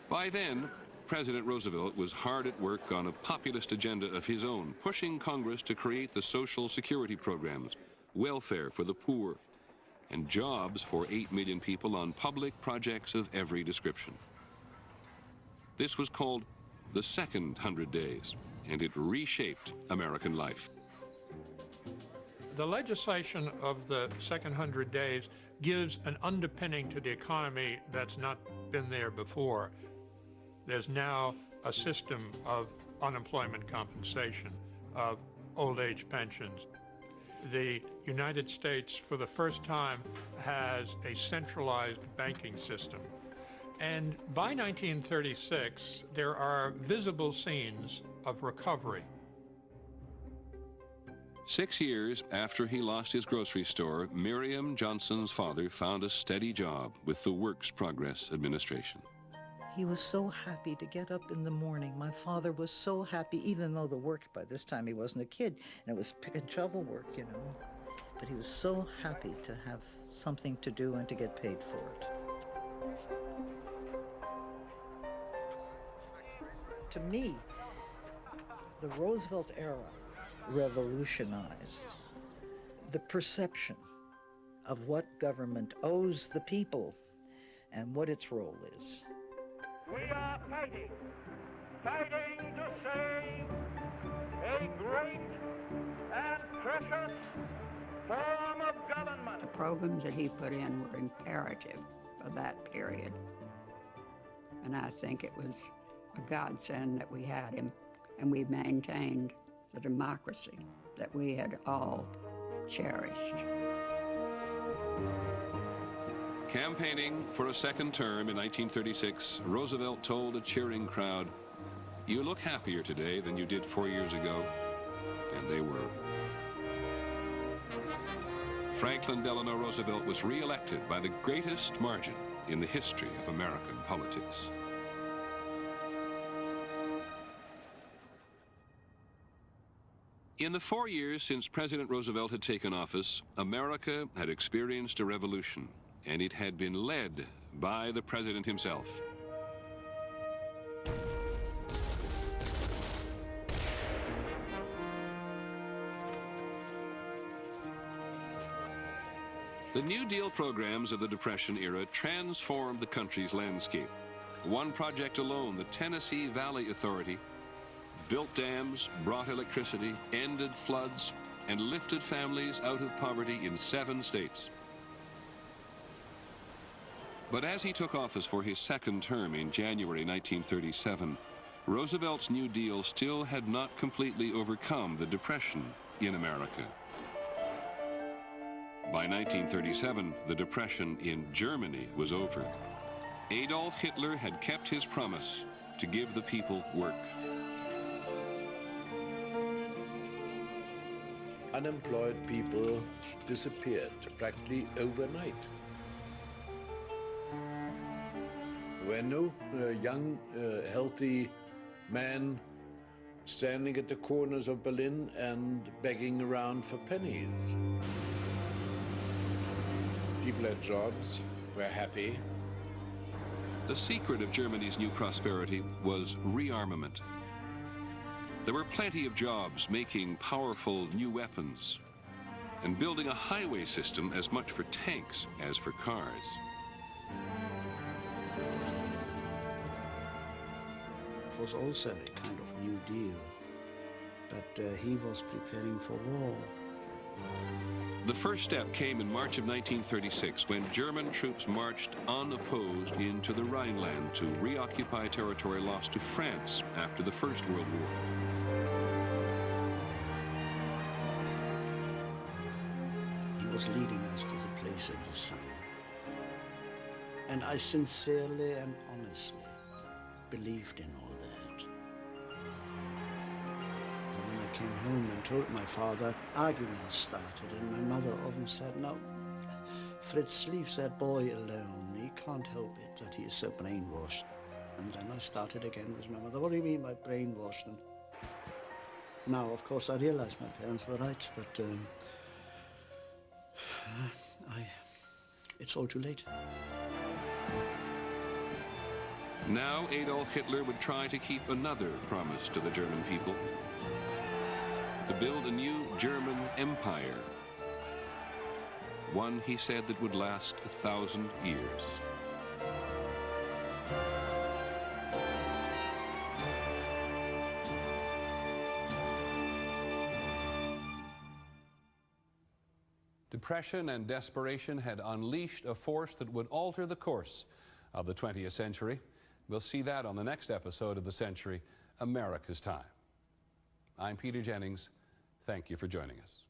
By then, President Roosevelt was hard at work on a populist agenda of his own, pushing Congress to create the Social Security programs, welfare for the poor, and jobs for 8 million people on public projects of every description. This was called the Second 100 Days, and it reshaped American life. The legislation of the second 100 days gives an underpinning to the economy that's not been there before. There's now a system of unemployment compensation, of old age pensions. The United States, for the first time, has a centralized banking system. And by 1936, there are visible signs of recovery. 6 years after he lost his grocery store, Miriam Johnson's father found a steady job with the Works Progress Administration. He was so happy to get up in the morning. My father was so happy, even though the work, by this time he wasn't a kid, and it was pick and shovel work, you know. But he was so happy to have something to do and to get paid for it. To me, the Roosevelt era revolutionized the perception of what government owes the people and what its role is. We are fighting to save a great and precious form of government. The programs that he put in were imperative for that period. And I think it was a godsend that we had him, and we maintained the democracy that we had all cherished. Campaigning for a second term in 1936, Roosevelt told a cheering crowd, "You look happier today than you did 4 years ago." And they were. Franklin Delano Roosevelt was re-elected by the greatest margin in the history of American politics. In the 4 years since President Roosevelt had taken office, America had experienced a revolution, and it had been led by the president himself. The New Deal programs of the Depression era transformed the country's landscape. One project alone, the Tennessee Valley Authority, built dams, brought electricity, ended floods, and lifted families out of poverty in 7 states. But as he took office for his second term in January 1937, Roosevelt's New Deal still had not completely overcome the Depression in America. By 1937, the Depression in Germany was over. Adolf Hitler had kept his promise to give the people work. Unemployed people disappeared practically overnight. There were no young, healthy men standing at the corners of Berlin and begging around for pennies. People had jobs, were happy. The secret of Germany's new prosperity was rearmament. There were plenty of jobs making powerful new weapons and building a highway system as much for tanks as for cars. It was also a kind of New Deal, but he was preparing for war. The first step came in March of 1936 when German troops marched unopposed into the Rhineland to reoccupy territory lost to France after the First World War. He was leading us to the place of the sun. And I sincerely and honestly believed in all that. And when I came home and told my father, arguments started, and my mother often said, "No, Fritz, leave that boy alone. He can't help it that he is so brainwashed." And then I started again with my mother. "What do you mean by brainwashed?" And now, of course, I realize my parents were right, but it's all too late. Now Adolf Hitler would try to keep another promise to the German people: to build a new German empire. One, he said, that would last 1,000 years. Depression and desperation had unleashed a force that would alter the course of the 20th century. We'll see that on the next episode of The Century, America's Time. I'm Peter Jennings. Thank you for joining us.